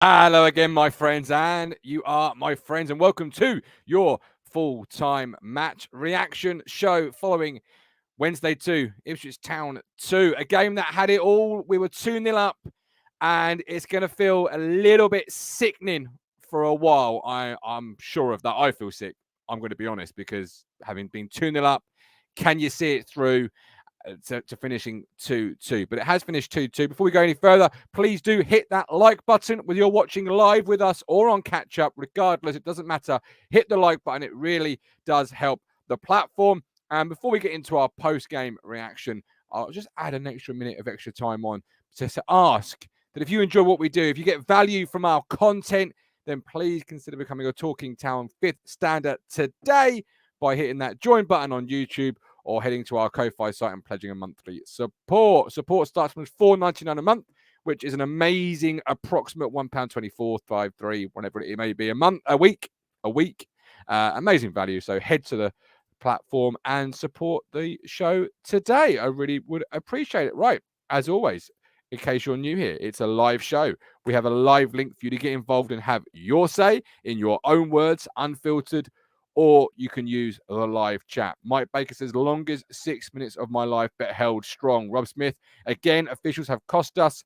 Hello again, my friends, and you are my friends, and welcome to your full-time match reaction show following Wednesday 2, Ipswich Town 2, a game that had it all. We were 2-0 up, and it's going to feel a little bit sickening for a while. I'm sure of that. I feel sick, I'm going to be honest, because having been 2-0 up, can you see it through? To finishing 2-2, but it has finished 2-2. Before we go any further, please do hit that like button whether you're watching live with us or on catch up. Regardless, it doesn't matter. Hit the like button. It really does help the platform. And before we get into our post-game reaction, I'll just add an extra minute of extra time on to ask that if you enjoy what we do, if you get value from our content, then please consider becoming a Talking Town 5th Standard today by hitting that join button on YouTube or heading to our Ko-Fi site and pledging a monthly support. Support starts from £4.99 a month, which is an amazing approximate £1.2453, whenever it may be, a week. Amazing value. So head to the platform and support the show today. I really would appreciate it. Right, as always, in case you're new here, it's a live show. We have a live link for you to get involved and have your say in your own words, unfiltered, or you can use the live chat. Mike Baker says, longest 6 minutes of my life, but held strong. Rob Smith, again, officials have cost us.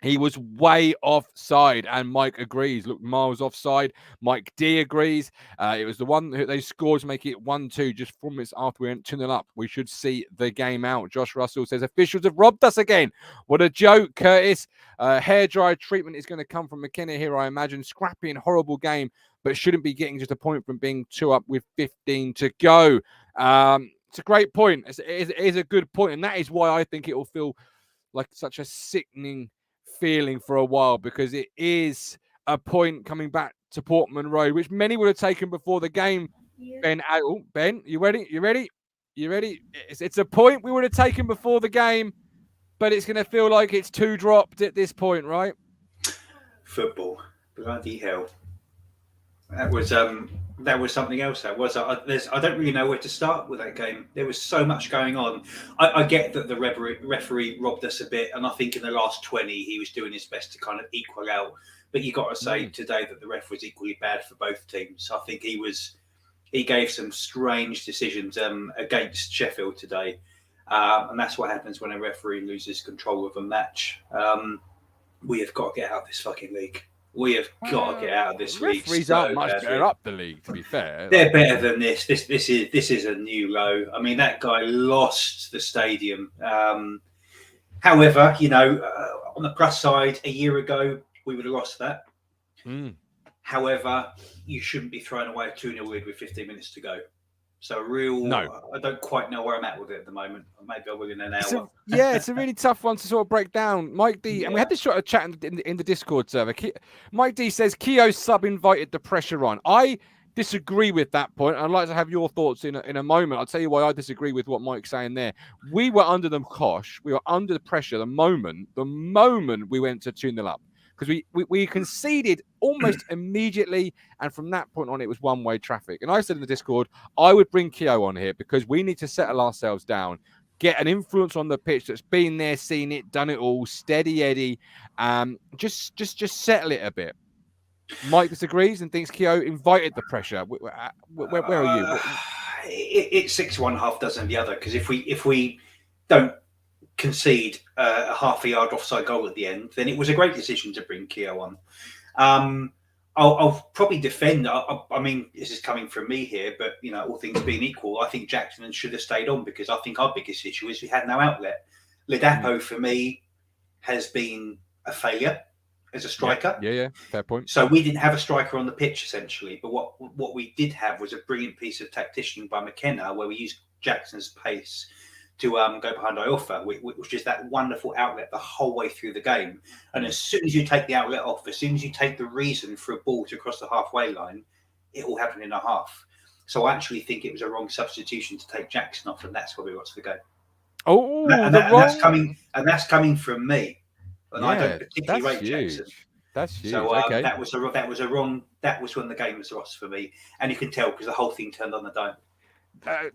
He was way offside, and Mike agrees. Look, miles offside. Mike D agrees. It was the one that they scored to make it 1-2 just 4 minutes after we went 2-0 up. We should see the game out. Josh Russell says, officials have robbed us again. What a joke, Curtis. Hairdryer treatment is going to come from McKenna here, I imagine. Scrappy and horrible game, but shouldn't be getting just a point from being 2 up with 15 to go. It's a great point. It is a good point, and that is why I think it will feel like such a sickening feeling for a while, because it is a point coming back to Portman Road, which many would have taken before the game. Ben, you ready? You ready? It's a point we would have taken before the game, but it's going to feel like it's 2 dropped at this point, right? Football, bloody hell! That was something else. That was. I don't really know where to start with that game. There was so much going on. I get that the referee robbed us a bit, and I think in the last 20 he was doing his best to kind of equal out. But you got to say today that the ref was equally bad for both teams. I think he gave some strange decisions against Sheffield today, and that's what happens when a referee loses control of a match. We have got to get out of this fucking league. We have got to get out of this league. Referees aren't much better up the league, to be fair. They're better than this. This is a new low. I mean, that guy lost the stadium. However, on the plus side, a year ago we would have lost that. However, you shouldn't be throwing away a 2-0 lead with 15 minutes to go. So I don't quite know where I'm at with it at the moment. Maybe I will in an hour. It's a really tough one to sort of break down. Mike D, and we had this sort of chat in the Discord server. Mike D says Keogh sub-invited the pressure on. I disagree with that point. I'd like to have your thoughts in a moment. I'll tell you why I disagree with what Mike's saying there. We were under the cosh. We were under the pressure the moment we went to 2-0 up. Because we conceded almost immediately, and from that point on, it was one-way traffic. And I said in the Discord, I would bring Keogh on here because we need to settle ourselves down, get an influence on the pitch that's been there, seen it, done it all, steady Eddie, just settle it a bit. Mike disagrees and thinks Keogh invited the pressure. Where are you? It's 6-1, half dozen the other. Because if we don't concede a half a yard offside goal at the end, then it was a great decision to bring Keogh on. I'll probably defend. I mean, this is coming from me here, but all things being equal, I think Jackson should have stayed on because I think our biggest issue is we had no outlet. Ladapo for me has been a failure as a striker. Yeah, fair point. So we didn't have a striker on the pitch essentially, but what we did have was a brilliant piece of tacticianing by McKenna, where we used Jackson's pace to go behind Iorfa, which is that wonderful outlet the whole way through the game. And as soon as you take the outlet off, as soon as you take the reason for a ball to cross the halfway line, it will happen in a half. So I actually think it was a wrong substitution to take Jackson off, and that's where we lost the game. Oh, that's coming from me, and I don't particularly rate Jackson. That's huge. So okay. that was a wrong. That was when the game was lost for me, and you can tell because the whole thing turned on the dime.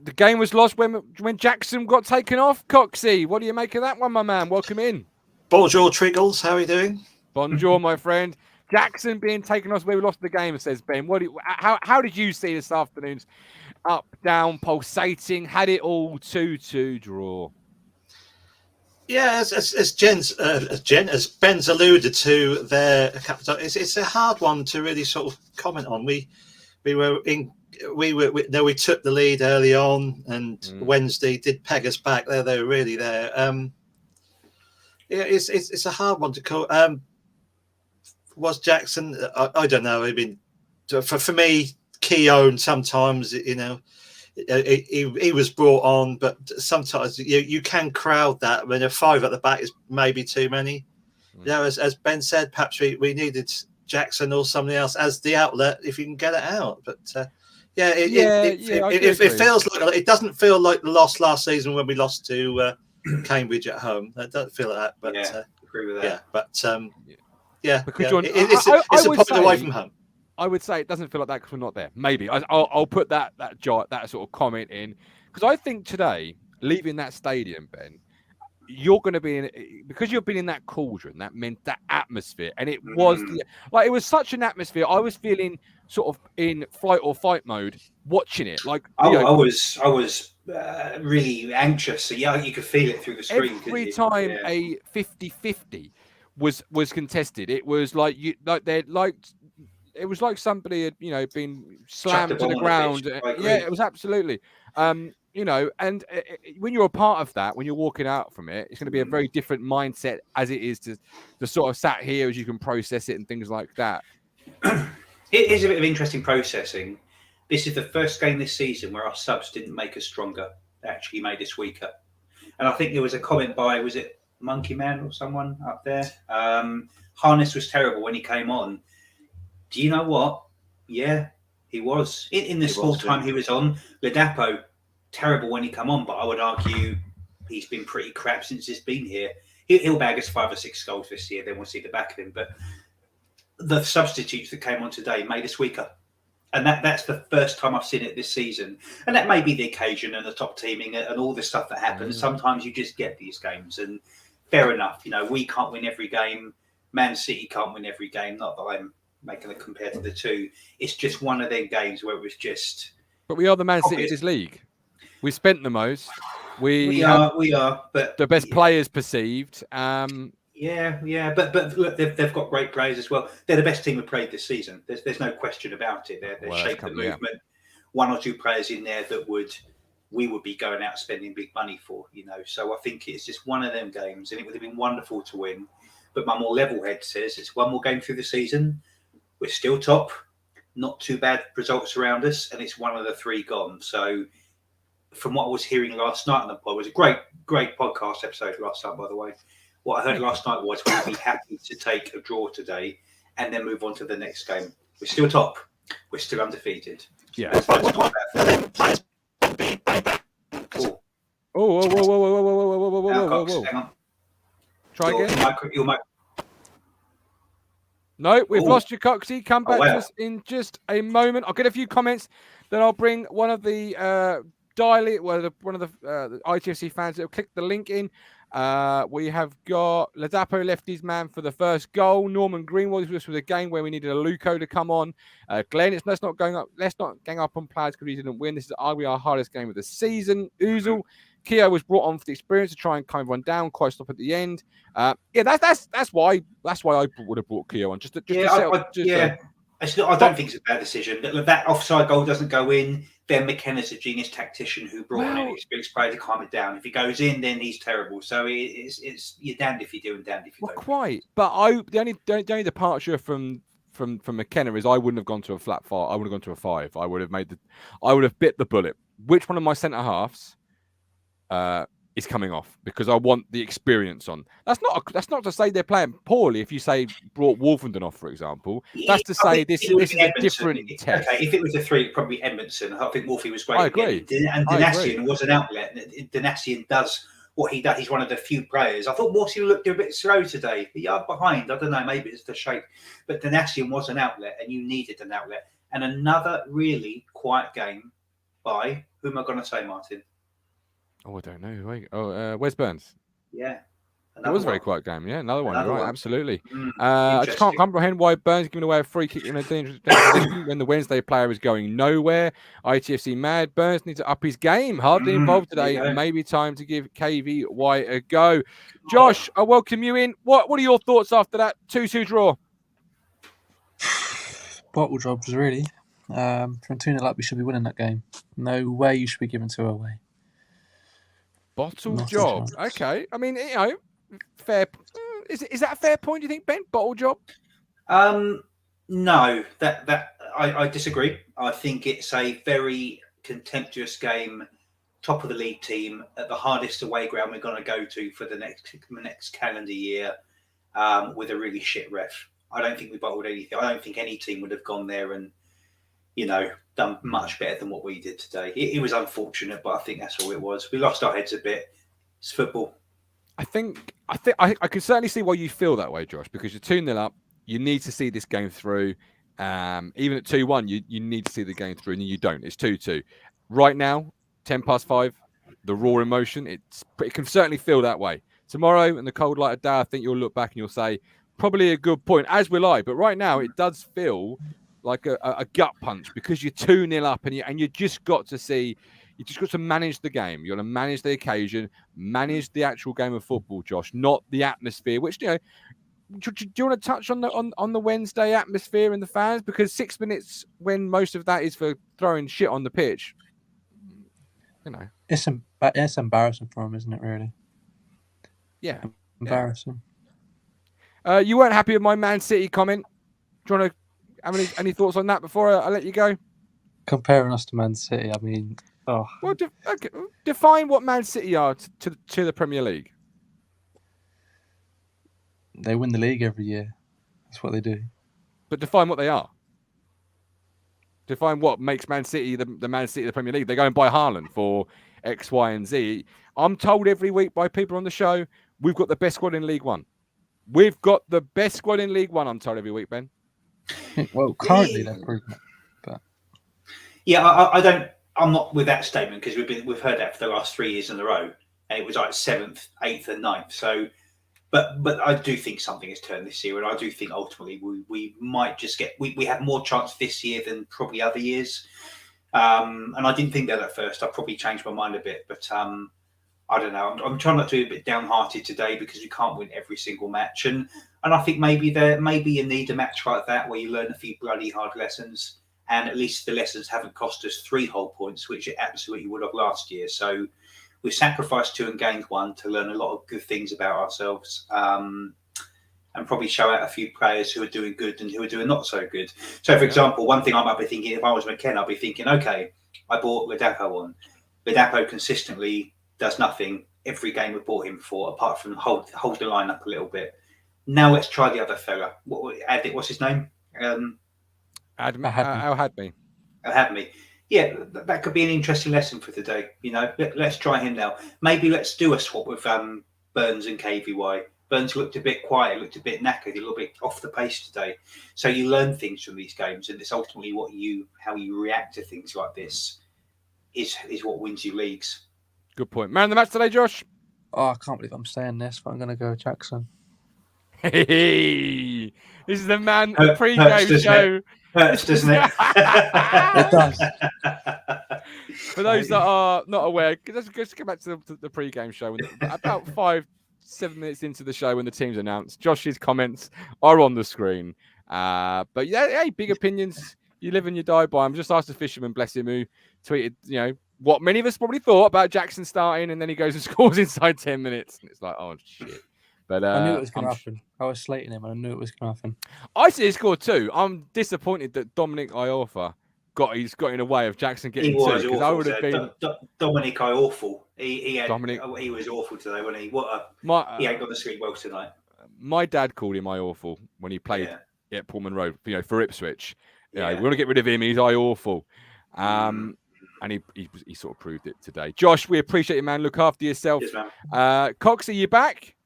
The game was lost when Jackson got taken off. Coxie, what do you make of that one, my man? Welcome in. Bonjour, Triggles. How are you doing? Bonjour, my friend. Jackson being taken off where we lost the game, says Ben. How did you see this afternoon's up, down, pulsating? Had it all 2-2 draw? Yeah, as Ben's alluded to there a couple of times, it's a hard one to really sort of comment on. We took the lead early on, and Wednesday did peg us back. They were really there. Yeah, it's a hard one to call. Was Jackson? I don't know. I mean, for me, Keown sometimes, you know, he was brought on, but sometimes you can crowd that when a 5 at the back is maybe too many. You know, as Ben said, perhaps we needed Jackson or somebody else as the outlet if you can get it out. But it feels like it doesn't feel like the loss last season when we lost to Cambridge at home. It doesn't feel like that. But agree with that. Yeah, but because it's a point away from home. I would say it doesn't feel like that because we're not there. Maybe I'll put that sort of comment in, because I think today, leaving that stadium, Ben, you're going to be in, because you've been in that cauldron, that atmosphere, and it was it was such an atmosphere. I was feeling sort of in flight or fight mode watching it. Like I was really anxious. So you could feel it through the screen. Every time a 50-50 was contested, it was like it was like somebody had, been slammed to the ground. It was absolutely. And when you're a part of that, when you're walking out from it, it's going to be a very different mindset as it is to sort of sat here as you can process it and things like that. It is a bit of interesting processing. This is the first game this season where our subs didn't make us stronger. They actually made us weaker. And I think there was a comment by, was it Monkey Man or someone up there? Harness was terrible when he came on. Do you know what? Yeah, he was. In the small time he was on, Ladapo, terrible when he come on, but I would argue he's been pretty crap since he's been here. He'll bag us 5 or 6 goals this year, then we'll see the back of him. But the substitutes that came on today made us weaker. And that's the first time I've seen it this season. And that may be the occasion and the top teaming and all the stuff that happens. Sometimes you just get these games. And fair enough, we can't win every game. Man City can't win every game. Not that I'm making a compare to the two. It's just one of them games where it was just... But we are the Man City of this league. We spent the most. We are. But the best players perceived. But look, they've got great players as well. They're the best team we've played this season. There's no question about it. They're shaped the movement. Yeah. 1 or 2 players in there that we would be going out spending big money for, So I think it's just one of them games, and it would have been wonderful to win. But my more level head says it's one more game through the season. We're still top, not too bad results around us, and it's one of the 3 gone. So from what I was hearing last night on the pod, it was a great podcast episode last night, by the way. What I heard last night was we'd be happy to take a draw today and then move on to the next game. We're still top. We're still undefeated. Yeah. Whoa. Hang on. Try again. Your mic. No, we've lost you, Coxie. Come back to us in just a moment. I'll get a few comments. Then I'll bring one of the one of the ITFC fans that will click the link in. We have got Ladapo left his man for the first goal. Norman Greenwald, this was a game where we needed a Luco to come on. Glenn, let's not gang up on players because we didn't win. This is arguably our hardest game of the season. Uzul, Keo was brought on for the experience to try and kind of run down, quite stop at the end. That's why I would have brought Keo on. I don't think it's a bad decision. That offside goal doesn't go in. Then McKenna's a genius tactician who brought on an experienced player to calm it down. If he goes in, then he's terrible. So it's you're damned if you do and damned if you don't. Quite. But the only departure from McKenna is I wouldn't have gone to a flat 5. I would have gone to a 5. I would have bit the bullet. Which one of my centre halves is coming off, because I want the experience on. That's not to say they're playing poorly. If you say brought Wolfenden off, for example, that's to say this is a different test. Okay, if it was a 3, probably Edmondson. I think Wolfie was great. I agree. And Danassian was an outlet. Danassian does what he does. He's one of the few players. I thought Wolfie looked a bit slow today. A yard behind. I don't know. Maybe it's the shape. But Danassian was an outlet, and you needed an outlet. And another really quiet game by, who am I going to say, Martin? Oh, I don't know. Wes Burns. Yeah. It was a very quiet game, yeah. Another one, right? Absolutely. Mm, I just can't comprehend why Burns giving away a free kick in a dangerous position when the Wednesday player is going nowhere. ITFC mad. Burns needs to up his game. Hardly involved today. Maybe time to give KVY a go. Josh, I welcome you in. What are your thoughts after that 2-2 draw? Bottle jobs, really. From 2-0 up, we should be winning that game. No way you should be giving 2 away. Bottle job. Okay. I mean, fair. Is that a fair point? Do you think, Ben? Bottle job? No, that I disagree. I think it's a very contemptuous game. Top of the league team at the hardest away ground we're going to go to for the next calendar year, with a really shit ref. I don't think we bottled anything. I don't think any team would have gone there and done much better than what we did today. It was unfortunate, but I think that's all it was. We lost our heads a bit. It's football. I can certainly see why you feel that way, Josh, because you're 2-0 up. You need to see this game through. Even at 2-1, you need to see the game through, and you don't. It's 2-2. Right now, 5:10, the raw emotion, it can certainly feel that way. Tomorrow, in the cold light of day, I think you'll look back and you'll say, probably a good point, as will I. But right now, it does feel like a gut punch because you're 2-0 up and you just got to see. You just got to manage the game. You're going to manage the occasion, manage the actual game of football, Josh, not the atmosphere. Which do you want to touch on the Wednesday atmosphere and the fans? Because 6 minutes, when most of that is for throwing shit on the pitch, it's embarrassing for them, isn't it? Really? Yeah, embarrassing. Yeah. You weren't happy with my Man City comment. Do you want to have any thoughts on that before I let you go? Comparing us to Man City, I mean. Oh. Well, define what Man City are to the Premier League. They win the league every year. That's what they do. But define what they are. Define what makes Man City the Man City of the Premier League. They go and buy Haaland for X, Y, and Z. I'm told every week by people on the show, we've got the best squad in League One. We've got the best squad in League One, I'm told every week, Ben. Well, currently they're proving it. But yeah, I'm not with that statement because we've heard that for the last 3 years in a row, and it was like 7th, 8th, and 9th. So, but I do think something has turned this year, and I do think ultimately we might just get we have more chance this year than probably other years. And I didn't think that at first. I probably changed my mind a bit, but I don't know. I'm trying not to be a bit downhearted today because we can't win every single match, and I think maybe you need a match like that where you learn a few bloody hard lessons. And at least the lessons haven't cost us 3 whole points, which it absolutely would have last year. So we sacrificed 2 and gained 1 to learn a lot of good things about ourselves, and probably show out a few players who are doing good and who are doing not so good. So, for example, one thing I might be thinking, if I was McKenna, I'd be thinking, okay, I bought Ladapo on. Ladapo consistently does nothing every game we bought him for, apart from hold the line up a little bit. Now let's try the other fella. What's his name? Al-Hadmi. Al-Hadmi. Yeah, that could be an interesting lesson for today. Let's try him now. Maybe let's do a swap with Burns and KVY. Burns looked a bit quiet, looked a bit knackered, a little bit off the pace today. So you learn things from these games, and it's ultimately how you react to things like this is what wins you leagues. Good point. Man of the match today, Josh? Oh, I can't believe I'm saying this, but I'm going to go Jackson. Hey, this is the man pre-game show. Hurts, doesn't it? It does. For those that are not aware, let's go back to the pre-game show. About 5-7 minutes into the show, when the team's announced, Josh's comments are on the screen. But yeah, hey, big opinions. You live and you die by. I'm just asked a fisherman, bless him, who tweeted, what many of us probably thought about Jackson starting, and then he goes and scores inside 10 minutes. And it's like, oh shit. But I knew it was going to happen. I was slating him, and I knew it was going to happen. I see he scored 2. I'm disappointed that Dominic Iorfa got in the way of Jackson getting 2. Because I would have been Dominic Iorfa. He was awful today, wasn't he? He ain't got the screen well tonight. My dad called him Iorfa when he played at Pullman Road, for Ipswich. We want to get rid of him. He's Iorfa. And he sort of proved it today. Josh, we appreciate you, man. Look after yourself. Yes, man. Cox, are you back?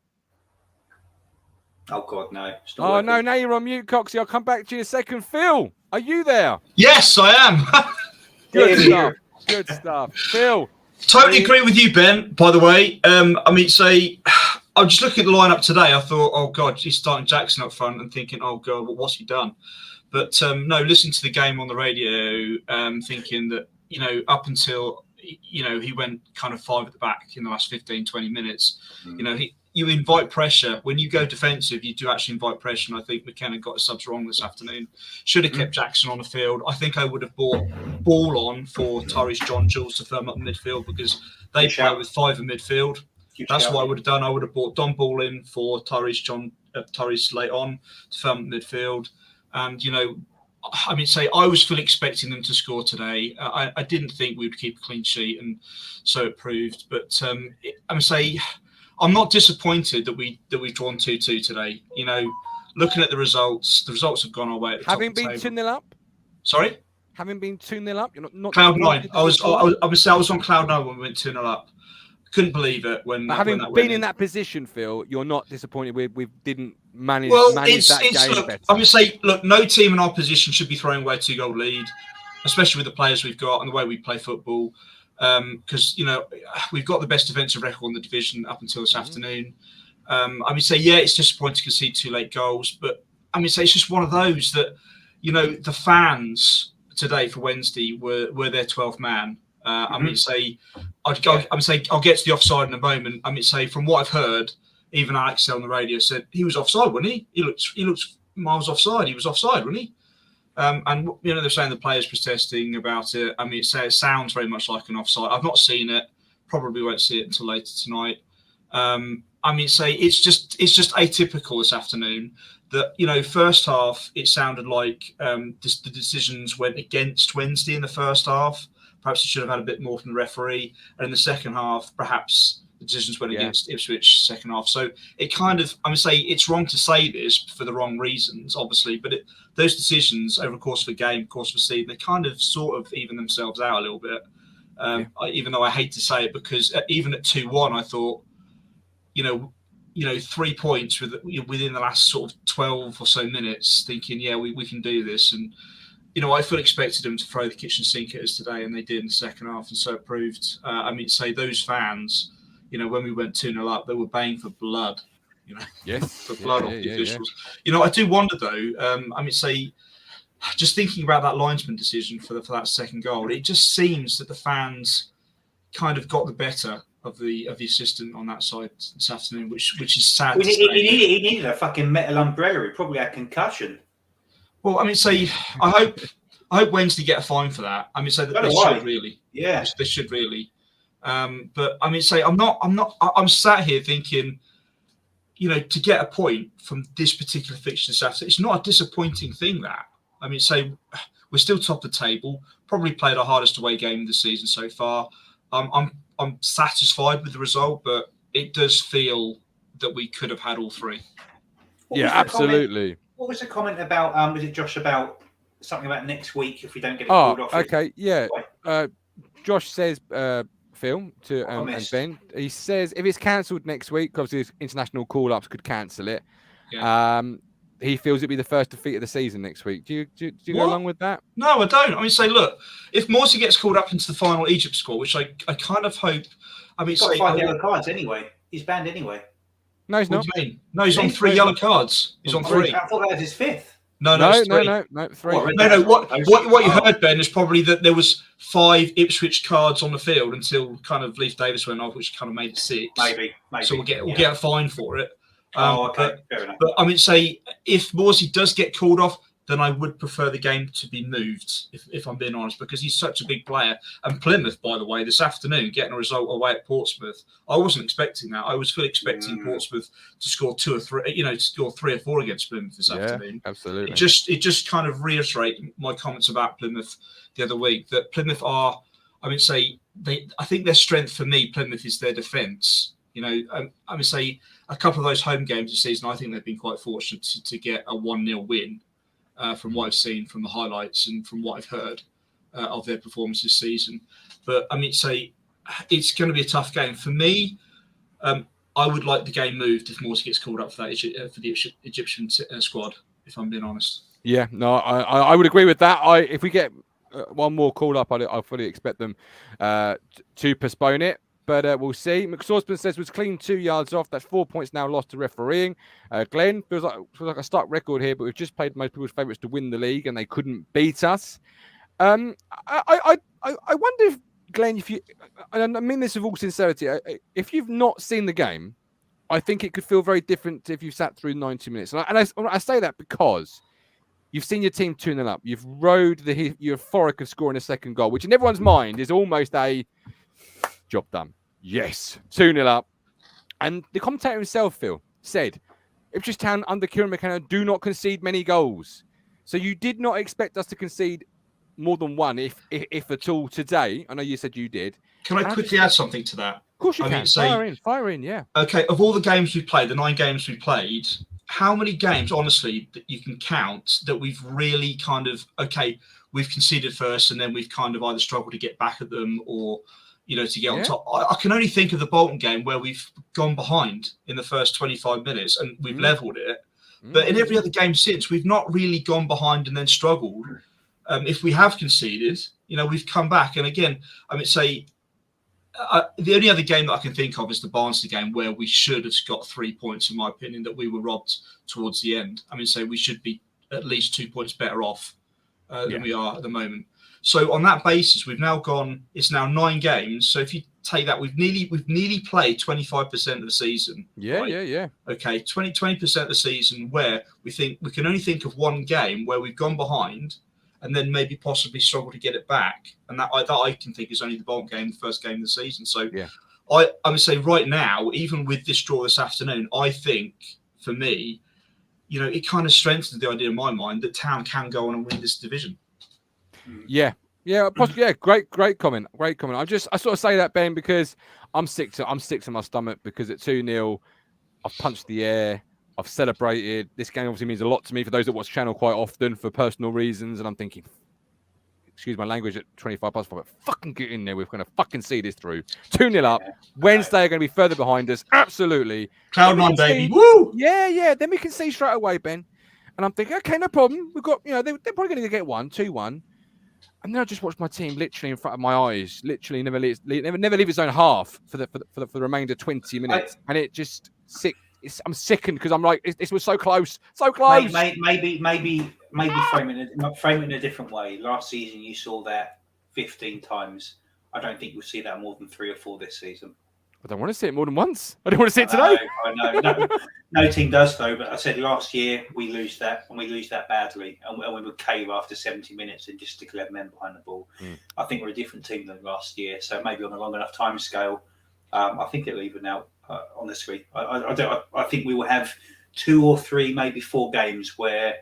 Oh, God, no. Oh, no, now you're on mute, Coxie. I'll come back to you in a second. Phil, are you there? Yes, I am. Good stuff. Good stuff. Phil. Totally agree with you, Ben, by the way. I was just looking at the lineup today. I thought, oh God, he's starting Jackson up front, and thinking, oh God, what's he done? But no, listening to the game on the radio, thinking that, up until, he went kind of 5 at the back in the last 15, 20 minutes. You invite pressure. When you go defensive, you do actually invite pressure. And I think McKenna got his subs wrong this afternoon. Should have kept Jackson on the field. I think I would have brought Ball on for Tyrese John Jules to firm up midfield, because they play with 5 in midfield. That's what I would have done. I would have brought Don Ball in for Tyrese late on to firm up midfield. And, I was fully expecting them to score today. I didn't think we would keep a clean sheet, and so it proved. But I'm not disappointed that we've drawn 2-2 today. Looking at the results have gone our way at the Having top of the been table. 2-0 up? Sorry? Having been 2-0 up? You're not Cloud 9. I was on Cloud 9 when we went 2-0 up. Couldn't believe it when. But having that been in that position, Phil, you're not disappointed we didn't manage that game look, better. I'm going to say, look, no team in our position should be throwing away a 2-goal lead, especially with the players we've got and the way we play football. Because we've got the best defensive record in the division up until this afternoon. It's disappointing to concede 2 late goals, but it's just one of those that the fans today for Wednesday were their 12th man. I'll get to the offside in a moment. From what I've heard, even Alex on the radio said he was offside, wasn't he? He looks miles offside. He was offside, wasn't he? And they're saying the players protesting about it. It sounds very much like an offside. I've not seen it. Probably won't see it until later tonight. It's just atypical this afternoon that first half it sounded like the decisions went against Wednesday in the first half. Perhaps they should have had a bit more from the referee, and in the second half, perhaps the decisions went against Ipswich second half. So it kind of, it's wrong to say this for the wrong reasons, obviously, but those decisions over the course of a game, course of a season, they kind of sort of even themselves out a little bit. Even though I hate to say it, because even at 2-1, I thought, 3 points within the last sort of 12 or so minutes, thinking, we can do this. And, I fully expected them to throw the kitchen sink at us today, and they did in the second half, and so it proved. Those fans, when we went 2-0 up, they were baying for blood, for blood off the officials. I do wonder, though, just thinking about that linesman decision for that second goal, it just seems that the fans kind of got the better of the assistant on that side this afternoon, which is sad. He needed a fucking metal umbrella. He probably had concussion. Well, I hope Wednesday get a fine for that. They should really. Yeah, they should really. But I'm sat here thinking, to get a point from this particular fixture this afternoon, it's not a disappointing thing. That we're still top of the table. Probably played our hardest away game of the season so far. I'm satisfied with the result, but it does feel that we could have had all 3. Absolutely. What was the comment about? Was it Josh about something about next week if we don't get it called off? Okay, yeah. Josh says, Phil and Ben. He says if it's cancelled next week, obviously international call-ups could cancel it. Yeah. He feels it'd be the first defeat of the season next week. Do you go along with that? No, I don't. Look, if Morsey gets called up into the final Egypt squad, which I kind of hope. He's got 5 yellow cards anyway. He's banned anyway. No, he's not. What do you mean? No, he's on 3 yellow cards. He's on 3. I thought that was his 5th. No, 3. No, 3. What you heard, Ben, is probably that there was 5 Ipswich cards on the field until kind of Leif Davis went off, which kind of made it 6. Maybe. So we'll get a fine for it. Okay, fair enough. But if Morsey does get called off, then I would prefer the game to be moved, if I'm being honest, because he's such a big player. And Plymouth, by the way, this afternoon, getting a result away at Portsmouth, I wasn't expecting that. I was fully expecting Portsmouth to score 2 or 3, to score 3 or 4 against Plymouth this afternoon. Absolutely. It just kind of reiterates my comments about Plymouth the other week, that Plymouth are, I think their strength for me, Plymouth, is their defence. A couple of those home games this season, I think they've been quite fortunate to get a 1-0 win. From what I've seen from the highlights and from what I've heard of their performance this season. But it's going to be a tough game. For me, I would like the game moved if Morsey gets called up for that for the Egyptian squad, if I'm being honest. Yeah, no, I would agree with that. If we get one more call up, I fully expect them to postpone it. but we'll see. McSaucepan says was clean 2 yards off. That's 4 points now lost to refereeing. Glenn feels like a stark record here, but we've just played most people's favourites to win the league, and they couldn't beat us. I wonder if, Glenn, if you, and I mean this with all sincerity, if you've not seen the game, I think it could feel very different if you sat through 90 minutes. And I say that because you've seen your team 2-0 up. You've rode the euphoric of scoring a second goal, which in everyone's mind is almost a job done. Yes, 2-0 up. And the commentator himself, Phil, said, Ipswich Town under Kieran McKenna do not concede many goals. So you did not expect us to concede more than one, if at all, today. I know you said you did. Can I quickly add something to that? Of course you can. Fire in, yeah. Okay, of all the games we've played, the 9 games we played, how many games, honestly, that you can count that we've really kind of, we've conceded first and then we've kind of either struggled to get back at them or, to get on top. I can only think of the Bolton game where we've gone behind in the first 25 minutes and we've levelled it. But in every other game since, we've not really gone behind and then struggled. If we have conceded, we've come back. And again, the only other game that I can think of is the Barnsley game where we should have got 3 points, in my opinion, that we were robbed towards the end. We should be at least 2 points better off than we are at the moment. So on that basis, we've now gone. It's now 9 games. So if you take that, we've nearly played 25% of the season. Yeah, right? yeah. Okay, 20% of the season where we can only think of one game where we've gone behind and then maybe possibly struggle to get it back. And that I can think is only the Bolton game, the first game of the season. So I would say right now, even with this draw this afternoon, I think for me, it kind of strengthens the idea in my mind that Town can go on and win this division. Yeah, possibly. Yeah, great comment. I sort of say that, Ben, because I'm sick to my stomach because at 2-0, I've punched the air. I've celebrated. This game obviously means a lot to me for those that watch the channel quite often for personal reasons. And I'm thinking, excuse my language, at 25 past 5, but fucking get in there. We're going to fucking see this through. 2-0 up. Wednesday are going to be further behind us. Absolutely. Cloud 9, baby. Woo! Yeah. Then we can see straight away, Ben. And I'm thinking, okay, no problem. We've got, they're probably going to get 2-1. And then I just watched my team literally in front of my eyes, literally never leave its own half for the remainder 20 minutes. And it just sick. I'm sickened because I'm like, this was so close. Maybe frame it in a different way. Last season, you saw that 15 times. I don't think you'll see that more than 3 or 4 this season. I don't want to see it more than once. I don't want to see it today. I know. No team does, though. But I said last year, we lose that, and we lose that badly. And we would cave after 70 minutes and just stick 11 men behind the ball. I think we're a different team than last year. So maybe on a long enough time scale, I think it'll even out. Honestly, I think we will have 2 or 3, maybe 4 games where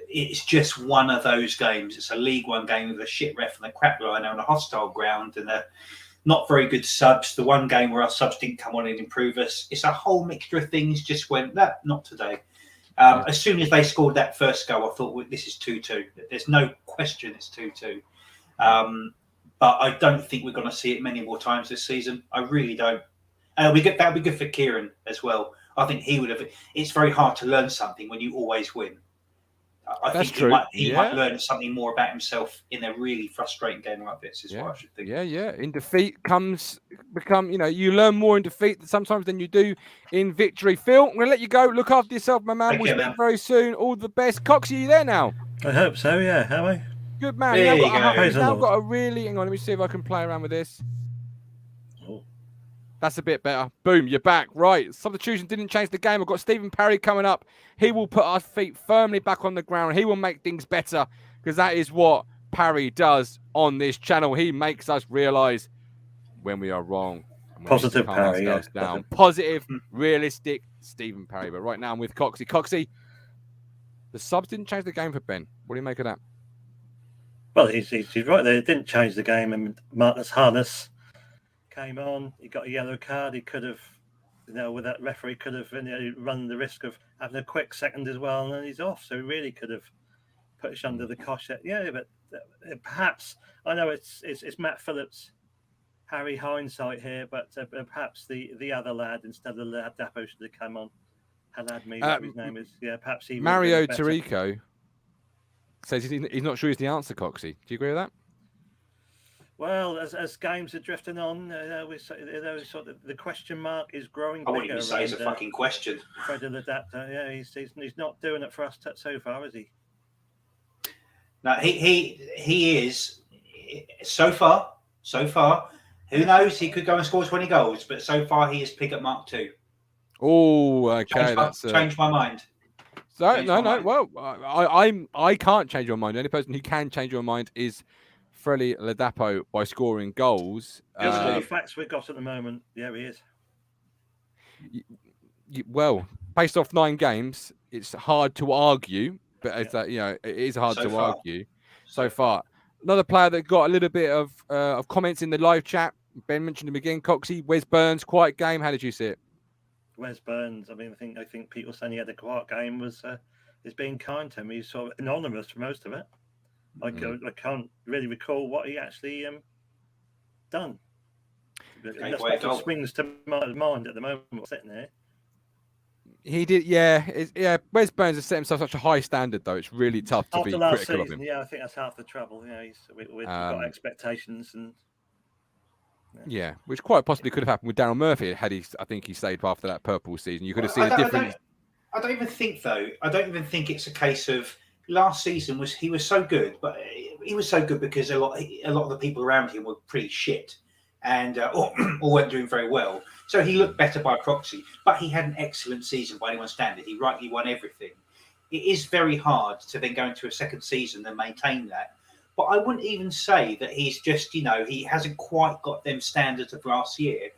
it's just one of those games. It's a League One game with a shit ref and a crap liner on a hostile ground and a not very good subs. The one game where our subs didn't come on and improve us. It's a whole mixture of things. Just went not today. As soon as they scored that first goal, I thought, well, this is 2-2. There's no question it's 2-2. But I don't think we're going to see it many more times this season. I really don't. That would be good for Kieran as well. I think he would have. It's very hard to learn something when you always win. I think he might learn something more about himself in a really frustrating game like this. Is what I should think. Yeah. In defeat you learn more in defeat sometimes than you do in victory. Phil, I'm going to let you go. Look after yourself, my man. We'll speak very soon. All the best. Coxie, are you there now? I hope so. Yeah. Am I? Good man. I've got a really. Hang on. Let me see if I can play around with this. That's a bit better. Boom, you're back. Right. Substitution didn't change the game. I've got Stephen Parry coming up. He will put our feet firmly back on the ground. He will make things better because that is what Parry does on this channel. He makes us realise when we are wrong. Positive Parry. Down. Positive, realistic Stephen Parry. But right now I'm with Coxie. Coxie, the subs didn't change the game for Ben. What do you make of that? Well, he's right there. It didn't change the game. And Marcus Harness came on, he got a yellow card. He could have, with that referee, could have run the risk of having a quick second as well, and then he's off. So he really could have put us under the cosh. Yeah, but perhaps I know it's Matt Phillips, Harry hindsight here, but perhaps the other lad instead of the lad Dapo should have come on. Halad, whatever his name is. Yeah, perhaps he. Mario Tarico says he's not sure he's the answer. Coxie, do you agree with that? Well, as games are drifting on, sort of the question mark is growing. I wouldn't even say it's a fucking question. Fred the adapter, yeah, he's not doing it for us so far, is he? No, he is so far. Who knows? He could go and score 20 goals, but so far he is pick at Mark 2. Oh, okay. Changed my mind. So no. Well, I can't change your mind. The only person who can change your mind is Frelly Ladapo by scoring goals. The facts we've got at the moment, yeah, he is. Well, based off 9 games, it's hard to argue, but it's that it is hard to argue so far. Another player that got a little bit of comments in the live chat. Ben mentioned him again. Coxey, Wes Burns, quiet game. How did you see it? Wes Burns. I mean, I think people saying he had a quiet game is being kind to him. He's sort of anonymous for most of it. I can't really recall what he actually done. That's what swings to my mind at the moment. Sitting there. He did, yeah. Wes Burns has set himself such a high standard, though. It's really tough to be critical of him. Yeah, I think that's half the trouble. Yeah, we've got expectations, and yeah, which quite possibly could have happened with Darryl Murphy had he. I think he stayed after that purple season. You could have seen a difference. I don't even think though. I don't even think it's a case of last season he was so good, but he was so good because a lot of the people around him were pretty shit and or weren't doing very well. So he looked better by proxy, but he had an excellent season by anyone's standard. He rightly won everything. It is very hard to then go into a second season and maintain that. But I wouldn't even say that he's just, he hasn't quite got them standards of last year.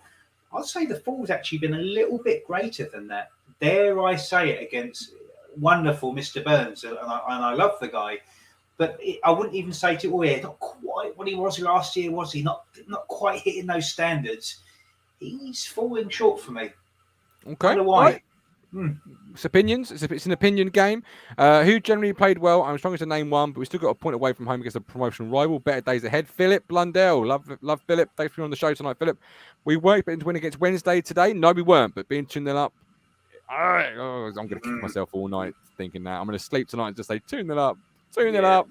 I'd say the fall's actually been a little bit greater than that. Dare I say it against wonderful Mr. Burns, and I love the guy. But I wouldn't even say not quite what he was last year, was he? Not quite hitting those standards. He's falling short for me. Okay. I don't know why. Right. It's opinions. It's an opinion game. Who generally played well? I'm struggling to name one, but we still got a point away from home against a promotion rival. Better days ahead. Philip Blundell. Love Philip. Thanks for being on the show tonight, Philip. We weren't expecting to win against Wednesday today. No, we weren't. But being 2-0 up, I'm going to kick myself all night thinking that. I'm going to sleep tonight and just say 2-0 up. 2-0 up.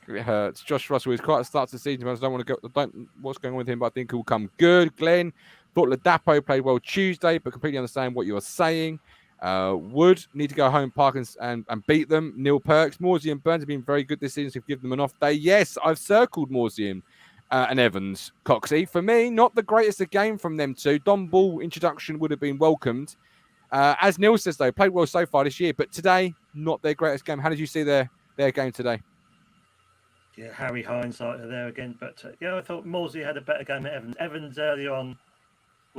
It hurts. Josh Russell is quite a start to the season. I don't want to go. What's going on with him? But I think he'll come good. Glenn thought Ladapo played well Tuesday, but completely understand what you are saying. Wood need to go home, Park and beat them. Neil Perks, Morsey and Burns have been very good this season. So give them an off day. Yes, I've circled Morsey and Evans. Coxey, for me, not the greatest of game from them two. Don Ball introduction would have been welcomed. As Neil says though, played well so far this year, but today not their greatest game. How did you see their game today? Yeah, Harry hindsight there again, but I thought Morsey had a better game than Evans. Evans early on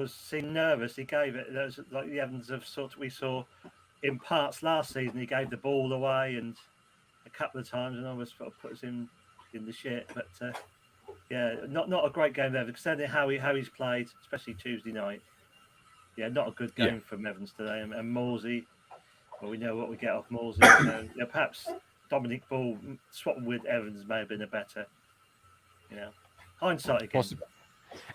seemed nervous. He gave it like the Evans of we saw in parts last season. He gave the ball away and a couple of times, and almost sort of put us in the shit. But not a great game there. Considering how he's played, especially Tuesday night. Yeah, not a good game from Evans today. And Morsey, well, we know what we get off Morsey. Perhaps Dominic Ball swapping with Evans may have been a better, hindsight again. Possibly.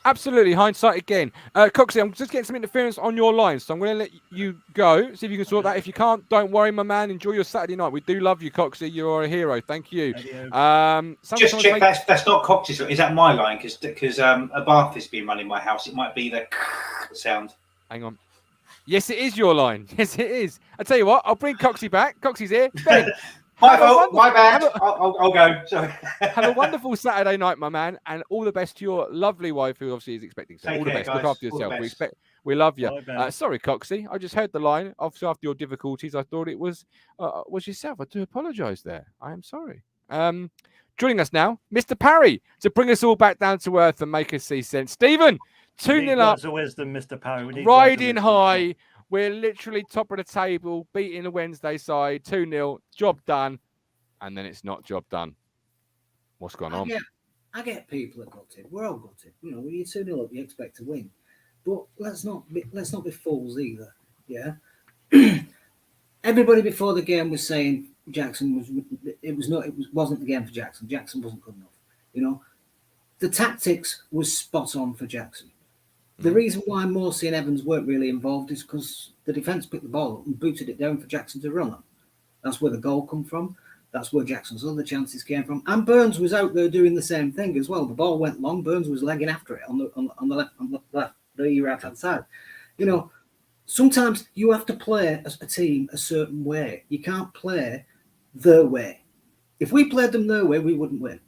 Absolutely, hindsight again. Coxey, I'm just getting some interference on your line, so I'm going to let you go. See if you can sort that. If you can't, don't worry, my man. Enjoy your Saturday night. We do love you, Coxey. You're a hero. Thank you. Just check that's not Coxey's. Is that my line? Because a bath has been running my house. It might be the sound. Hang on. Yes, it is your line. Yes, it is. I tell you what, I'll bring Coxey back. Coxey's here. Ben, my fault. My bad. I'll go. Sorry. Have a wonderful Saturday night, my man, and all the best to your lovely wife, who obviously is expecting. So all the best. Guys. Look after yourself. We love you. Sorry, Coxey. I just heard the line. Obviously, after your difficulties, I thought it was yourself. I do apologise there. I am sorry. Joining us now, Mr. Parry, to bring us all back down to earth and make us see sense. Stephen, 2-0 up. Wisdom, Mr. Parry. Riding high. We're literally top of the table, beating the Wednesday side, 2-0, job done, and then it's not job done. What's going on? I get people are gutted. We're all gutted. When you're 2-0 up, you expect to win. But let's not be fools either. Yeah. Everybody before the game was saying Jackson wasn't the game for Jackson. Jackson wasn't good enough. The tactics was spot on for Jackson. The reason why Morsey and Evans weren't really involved is because the defence picked the ball up and booted it down for Jackson to run on. That's where the goal come from. That's where Jackson's other chances came from. And Burns was out there doing the same thing as well. The ball went long. Burns was legging after it on the right hand side. You know, sometimes you have to play as a team a certain way. You can't play their way. If we played them their way, we wouldn't win.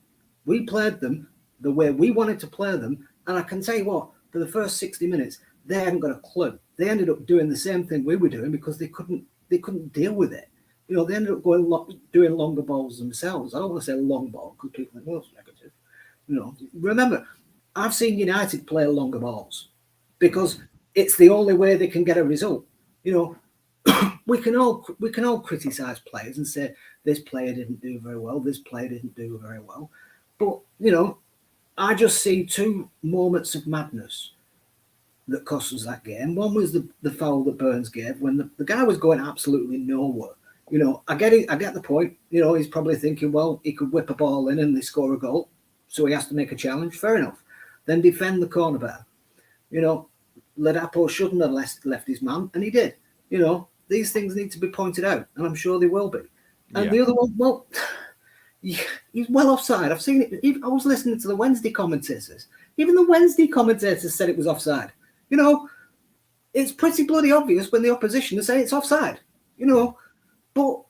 We played them the way we wanted to play them. And I can tell you what, for the first 60 minutes, they hadn't got a clue. They ended up doing the same thing we were doing because they couldn't deal with it. You know, they ended up doing longer balls themselves. I don't want to say long ball because people think, well, it's negative. You know, remember, I've seen United play longer balls because it's the only way they can get a result. You know, we can all criticise players and say this player didn't do very well, this player didn't do very well. But, you know, I just see two moments of madness that cost us that game. One was the foul that Burns gave when the guy was going absolutely nowhere. You know, I get the point. You know, he's probably thinking, well, he could whip a ball in and they score a goal, so he has to make a challenge. Fair enough. Then defend the corner better. You know, Ladapo shouldn't have left his man, and he did. You know, these things need to be pointed out, and I'm sure they will be. And the other one, well, he's well offside. I've seen it. I was listening to the Wednesday commentators. Even the Wednesday commentators said it was offside. You know, it's pretty bloody obvious when the opposition say it's offside. You know, but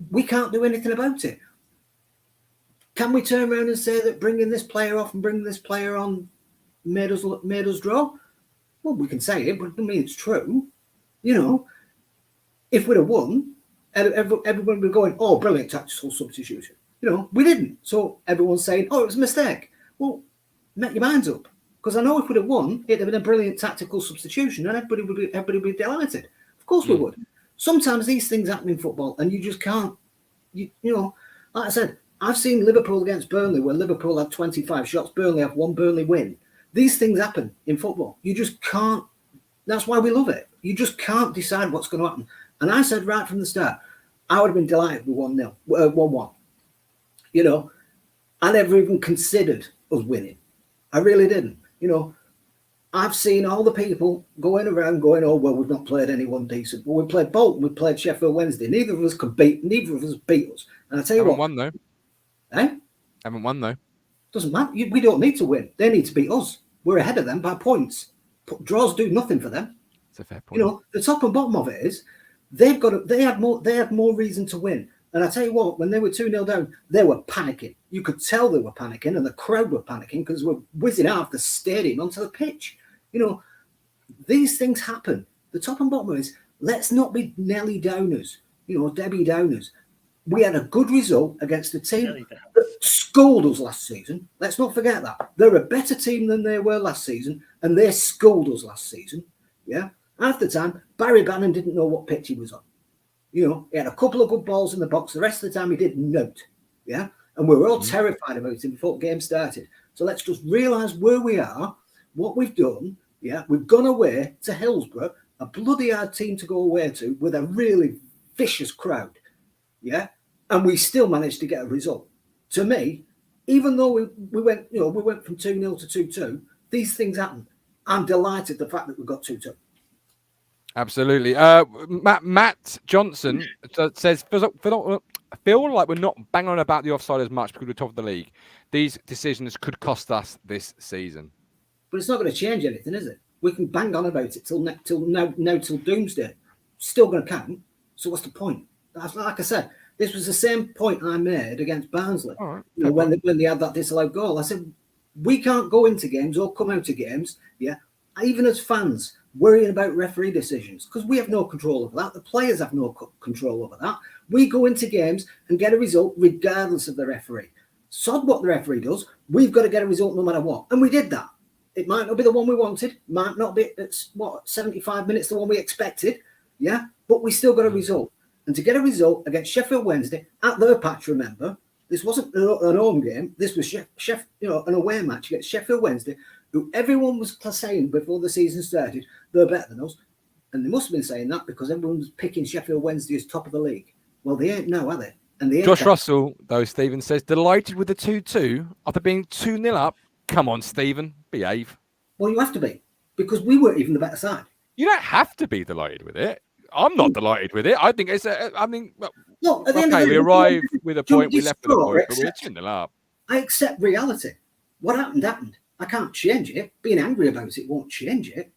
we can't do anything about it. Can we turn around and say that bringing this player off and bringing this player on made us draw? Well, we can say it, but it doesn't mean it's true. You know, if we'd have won, everyone would be going, oh, brilliant tactical substitution. You know, we didn't. So everyone's saying, oh, it was a mistake. Well, make your minds up. Because I know if we'd have won, it'd have been a brilliant tactical substitution and everybody would be delighted. Of course we would. Sometimes these things happen in football and you just can't, you know, like I said, I've seen Liverpool against Burnley where Liverpool had 25 shots, Burnley have one, Burnley win. These things happen in football. You just can't, that's why we love it. You just can't decide what's going to happen. And I said right from the start, I would have been delighted with 1-1. You know, I never even considered us winning. I really didn't. You know, I've seen all the people going around going, oh, well, we've not played anyone decent. Well, we played Bolton, we played Sheffield Wednesday. Neither of us beat us. And I tell you what. Haven't won, though. Eh? Haven't won, though. Doesn't matter. We don't need to win. They need to beat us. We're ahead of them by points. Draws do nothing for them. It's a fair point. You know, the top and bottom of it is they have more reason to win. And I tell you what, when they were 2-0 down, they were panicking. You could tell they were panicking, and the crowd were panicking because we're whizzing out the stadium onto the pitch. You know, these things happen. The top and bottom is, let's not be Nelly Downers, you know, Debbie Downers. We had a good result against a team that schooled us last season. Let's not forget that. They're a better team than they were last season, and they schooled us last season. Yeah. Half the time, Barry Bannon didn't know what pitch he was on. You know, he had a couple of good balls in the box. The rest of the time, he did note. Yeah. And we were all terrified about him before the game started. So let's just realise where we are, what we've done. Yeah. We've gone away to Hillsborough, a bloody hard team to go away to with a really vicious crowd. Yeah. And we still managed to get a result. To me, even though we went from 2-0 to 2-2, these things happen. I'm delighted the fact that we got 2-2. Absolutely. Matt Johnson says, feel like we're not banging on about the offside as much because we're top of the league. These decisions could cost us this season. But it's not going to change anything, is it? We can bang on about it till doomsday. Still going to count. So what's the point? Like I said, this was the same point I made against Barnsley. Right. You know, when they had that disallowed goal. I said, we can't go into games or come out of games, yeah, even as fans, worrying about referee decisions because we have no control over that. The players have no control over that. We go into games and get a result regardless of the referee. Sod what the referee does. We've got to get a result no matter what. And we did that. It might not be the one we wanted. Might not be, 75 minutes the one we expected. Yeah. But we still got a result. And to get a result against Sheffield Wednesday at their patch, remember, this wasn't an home game. This was an away match against Sheffield Wednesday, who everyone was saying before the season started, they're better than us. And they must have been saying that because everyone was picking Sheffield Wednesday as top of the league. Well, they ain't now, are they? And they Josh Russell, though, Stephen says, delighted with the 2-2 after being 2-0 up. Come on, Stephen, behave. Well, you have to be because we weren't even the better side. You don't have to be delighted with it. I'm not delighted with it. I think it's I mean, Look, at the end of okay, the we day, arrived with a point, we this left with a score, point, but we're except- 2-0 up. I accept reality. What happened, happened. I can't change it. Being angry about it won't change it.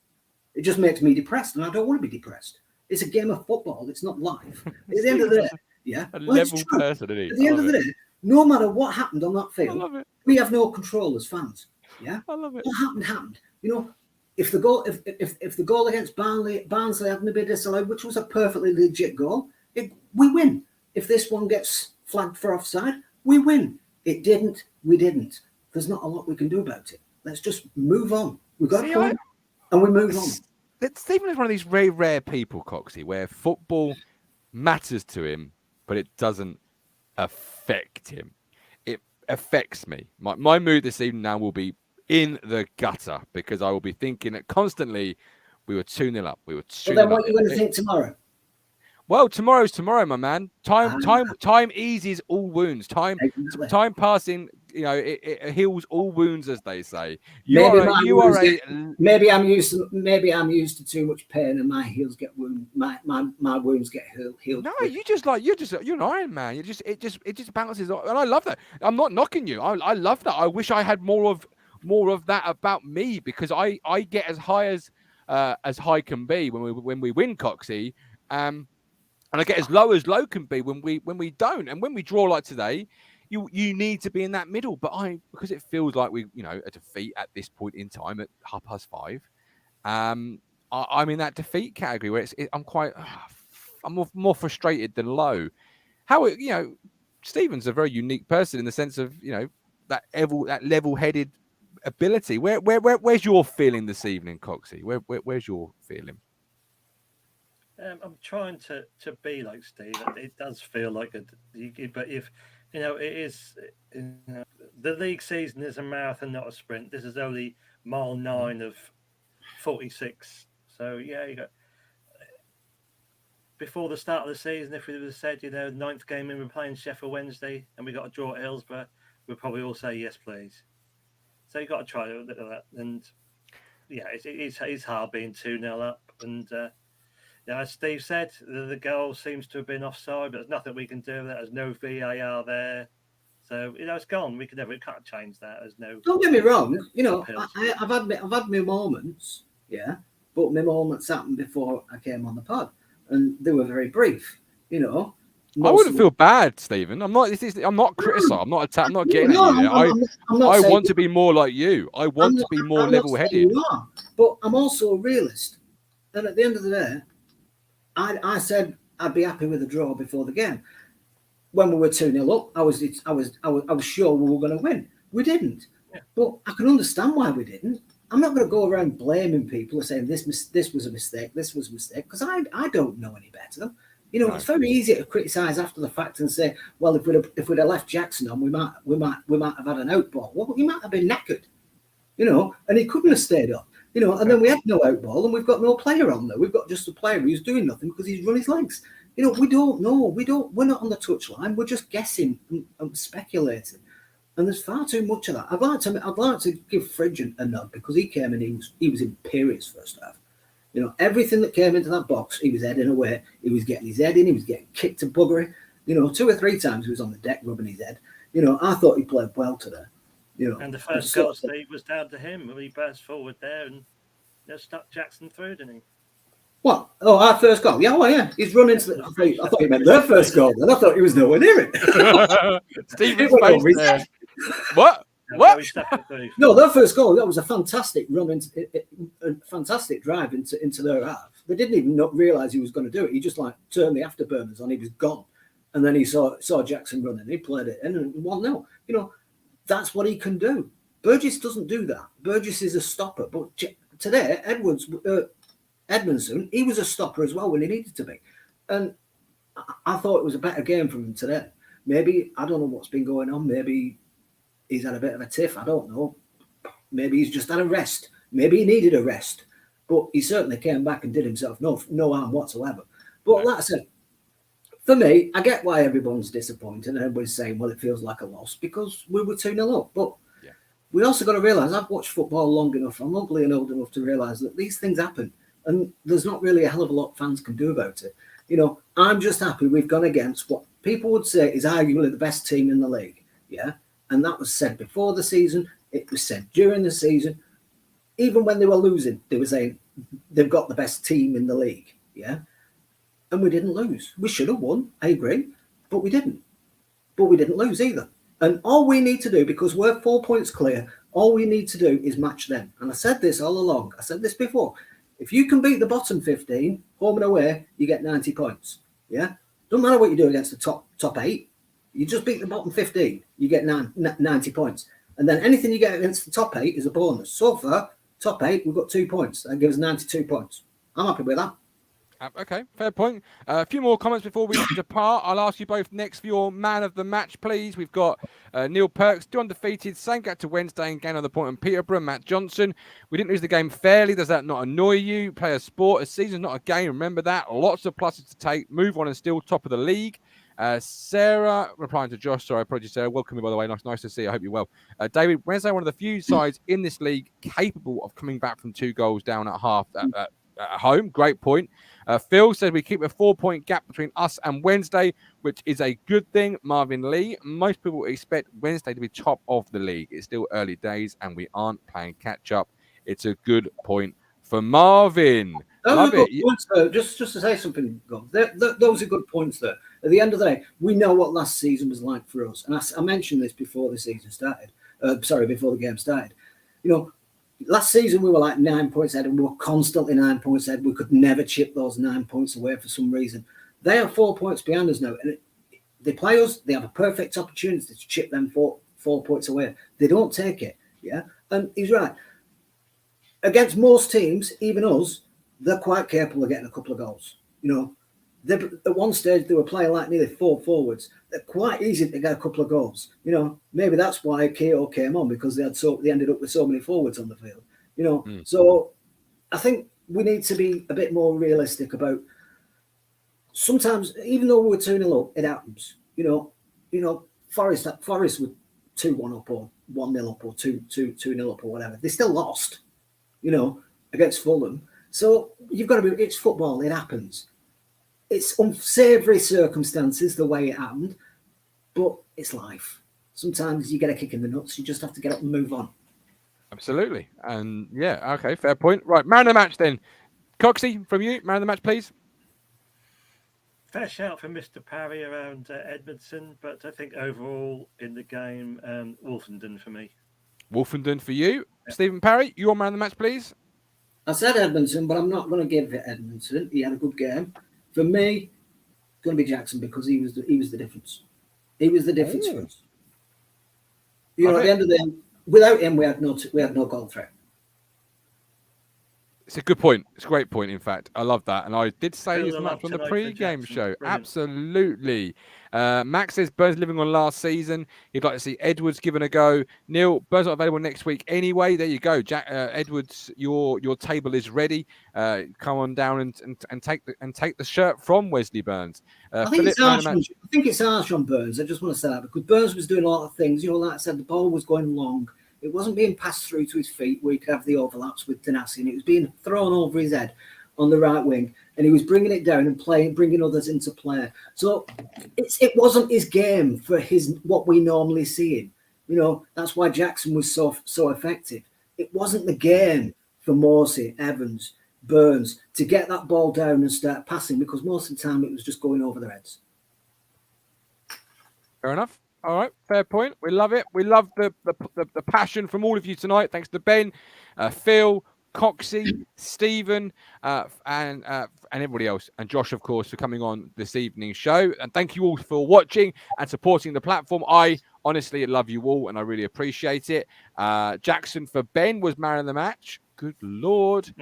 It just makes me depressed, and I don't want to be depressed. It's a game of football. It's not life. At the end of the day, yeah. A Well, it's level true. person, isn't he? At the end of the day, no matter what happened on that I field, love it. we have no control as fans. Yeah. I love it. What happened happened. You know, if the goal against Barnsley hadn't been disallowed, which was a perfectly legit goal, we win. If this one gets flagged for offside, we win. It didn't. We didn't. There's not a lot we can do about it. Let's just move on. We've got a point, and we move on. Stephen is one of these very rare people, Coxie, where football matters to him, but it doesn't affect him. It affects me. My mood this evening now will be in the gutter because I will be thinking that constantly we were 2-0 up. We were 2-0 But then what up. are you going to think tomorrow? Well, tomorrow's tomorrow, my man. Time eases all wounds. Time passing, you know, it heals all wounds, as they say. Maybe I'm used to too much pain, and my heels get wound. My wounds get healed. No, you're an Iron Man. It just bounces off, and I love that. I'm not knocking you. I love that. I wish I had more of that about me because I get as high high can be when we win, Coxie. And I get as low can be when we don't. And when we draw like today, you need to be in that middle. But because it feels like we, you know, a defeat at this point in time at 5:30. I'm in that defeat category where I'm more frustrated than low. Stephen's a very unique person in the sense of, you know, that level-headed ability. Where's your feeling this evening, Coxie? Where's your feeling? I'm trying to be like Steve. It does feel like but if you know, it is. You know, the league season is a marathon, not a sprint. This is only mile 9 of 46. So yeah, you got before the start of the season. If we would have said, you know, 9th game in, we're playing Sheffield Wednesday, and we got a draw at Hillsborough, we'd probably all say yes, please. So you got to try a bit of that, and yeah, it's hard being 2-0 up, and. Yeah, as Steve said, the goal seems to have been offside, but there's nothing we can do. There's no VAR there, so you know it's gone. We can't change that. There's no. Don't get me wrong. You know, I've had my moments, yeah, but my moments happened before I came on the pod, and they were very brief. You know, I wouldn't feel bad, Stephen. I'm not criticizing. I'm not attacking. I'm not getting at you. I want to be more like you. I want to be more level-headed. But I'm also a realist, and at the end of the day. I said I'd be happy with a draw before the game. When we were 2-0 up, I was sure we were going to win. We didn't, but I can understand why we didn't. I'm not going to go around blaming people and saying this was a mistake, this was a mistake, because I don't know any better. You know, It's very easy to criticise after the fact and say, well, if we'd have left Jackson on, we might have had an out ball. Well, he might have been knackered, you know, and he couldn't have stayed up. You know, and then we had no out ball, and we've got no player on there. We've got just a player who's doing nothing because he's run his legs. You know, we don't know. We're not on the touchline. We're just guessing and speculating. And there's far too much of that. I'd like to give Fridge a nod because he came and he was imperious first half. You know, everything that came into that box, he was heading away. He was getting his head in. He was getting kicked to buggery. You know, 2 or 3 times he was on the deck rubbing his head. You know, I thought he played well today. You know, and the first goal, Steve, was down to him. He burst forward there and just stuck Jackson through, didn't he? What? Oh, our first goal. Yeah, well, yeah. He's run into the. I thought he meant their first goal. Then I thought he was nowhere near it. Stephen's face there. What? No, their first goal. That was a fantastic run a fantastic drive into their half. They didn't even realise he was going to do it. He just like turned the afterburners on. He was gone, and then he saw Jackson running. He played it in and 1-0. You know. That's what he can do. Burgess doesn't do that. Burgess is a stopper. But today, Edmondson, he was a stopper as well when he needed to be. And I thought it was a better game from him today. Maybe, I don't know what's been going on. Maybe he's had a bit of a tiff. I don't know. Maybe he's just had a rest. Maybe he needed a rest. But he certainly came back and did himself no harm whatsoever. But like I said, for me, I get why everyone's disappointed and everybody's saying, well, it feels like a loss because we were 2-0 up. But we also got to realise I've watched football long enough. I'm ugly and old enough to realise that these things happen. And there's not really a hell of a lot fans can do about it. You know, I'm just happy we've gone against what people would say is arguably the best team in the league. Yeah. And that was said before the season. It was said during the season. Even when they were losing, they were saying they've got the best team in the league. Yeah. And we didn't lose. We should have won. I agree. But we didn't. But we didn't lose either. And all we need to do, because we're 4 points clear, all we need to do is match them. And I said this all along. I said this before. If you can beat the bottom 15, home and away, you get 90 points. Yeah? Don't matter what you do against the top 8. You just beat the bottom 15, you get 90 points. And then anything you get against the top 8 is a bonus. So far, top 8, we've got 2 points. That gives us 92 points. I'm happy with that. Okay, fair point. A few more comments before we depart. I'll ask you both next for your man of the match, please. We've got Neil Perks, 2 undefeated, same gap to Wednesday and gain on the point on Peterborough. Matt Johnson, we didn't lose the game fairly. Does that not annoy you? Play a sport. A season's not a game. Remember that. Lots of pluses to take. Move on and still top of the league. Sarah, replying to Josh. Sorry, apologies, Sarah. Welcome, by the way. Nice to see you. I hope you're well. David, Wednesday, one of the few sides in this league capable of coming back from 2 goals down at half at home. Great point. Phil says we keep a 4-point gap between us and Wednesday, which is a good thing. Marvin Lee, most people expect Wednesday to be top of the league. It's still early days and we aren't playing catch up. It's a good point for Marvin. Love it. Points, just to say something, those are good points there. At the end of the day, we know what last season was like for us. And I mentioned this before the season started. Before the game started. You know, last season we were like 9 points ahead and we were constantly 9 points ahead. We could never chip those 9 points away for some reason. They are 4 points behind us now. And they play us, they have a perfect opportunity to chip them 4 points away. They don't take it. Yeah. And he's right. Against most teams, even us, they're quite capable of getting a couple of goals. You know, at one stage they were playing like nearly 4 forwards. They're quite easy to get a couple of goals. You know, maybe that's why KO came on, because they ended up with so many forwards on the field. You know, so I think we need to be a bit more realistic about. Sometimes, even though we're 2-0 up, it happens. You know, Forest were 2-1 up or 1-0 up or 2-0 up or whatever. They still lost. You know, against Fulham. So you've got to be. It's football. It happens. It's unsavoury circumstances the way it happened, but it's life. Sometimes you get a kick in the nuts. You just have to get up and move on. Absolutely. And yeah, okay, fair point. Right, man of the match then. Coxie, from you, man of the match, please. Fair shout for Mr. Parry around Edmondson, but I think overall in the game, Wolfenden for me. Wolfenden for you. Yeah. Stephen Parry, your man of the match, please. I said Edmondson, but I'm not going to give it Edmondson. He had a good game. For me, it's going to be Jackson, because he was the difference. He was the difference for us. You know, at the end of the day, without him, we had no goal threat. It's a good point. It's a great point, in fact. I love that. And I did say as much on the pre-game show. Brilliant. Absolutely. Max says Burns living on last season. He'd like to see Edwards given a go. Neil, Burns not available next week anyway. There you go. Edwards, your table is ready. Come on down and take the shirt from Wesley Burns. I think it's harsh on Burns. I just want to say that, because Burns was doing a lot of things. You know, like I said, the ball was going long. It wasn't being passed through to his feet where he could have the overlaps with Tanasi, and it was being thrown over his head on the right wing, and he was bringing it down and bringing others into play. So it wasn't his game for what we normally see him. You know, that's why Jackson was so effective. It wasn't the game for Morsey, Evans, Burns to get that ball down and start passing, because most of the time it was just going over their heads. Fair enough. All right, fair point. We love it. We love the passion from all of you tonight. Thanks to Ben, Phil, Coxie, Stephen, and everybody else, and Josh, of course, for coming on this evening's show. And thank you all for watching and supporting the platform. I honestly love you all, and I really appreciate it. Jackson for Ben was man of the match. Good Lord.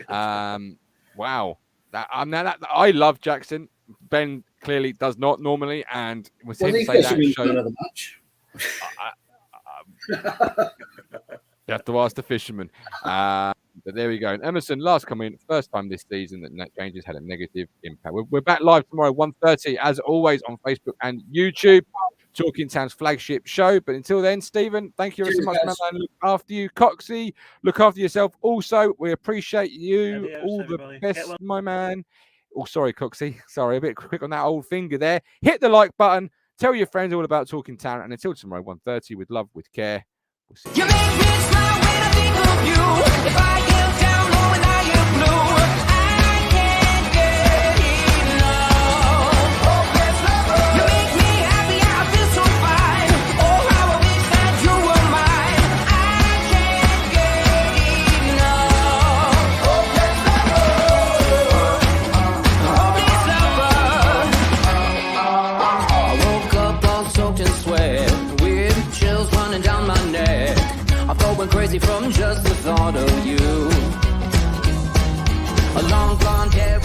Wow. I love Jackson. Ben clearly does not normally, and was him to say that show. The match. You have to ask the fisherman. But there we go. And Emerson, last comment, first time this season that net changes had a negative impact. We're back live tomorrow, 1:30, as always, on Facebook and YouTube. Talking Town's flagship show. But until then, Stephen, thank you so much, man. Look after you. Coxie, look after yourself also. We appreciate you. Adios, All everybody. the best, my man. Oh, sorry, Coxie. Sorry, a bit quick on that old finger there. Hit the like button. Tell your friends all about Talking Town. And until tomorrow, 1:30, with love, with care. We'll see you. You make me smile when I think of you. If I get down low and I get blue, I can't get enough. You make me happy, I feel so fine. Oh, how I wish that you were mine. I can't get enough. I woke up all soaked in sweat, weird chills running down my neck. I'm going crazy from just the thought of you. A long blonde hair.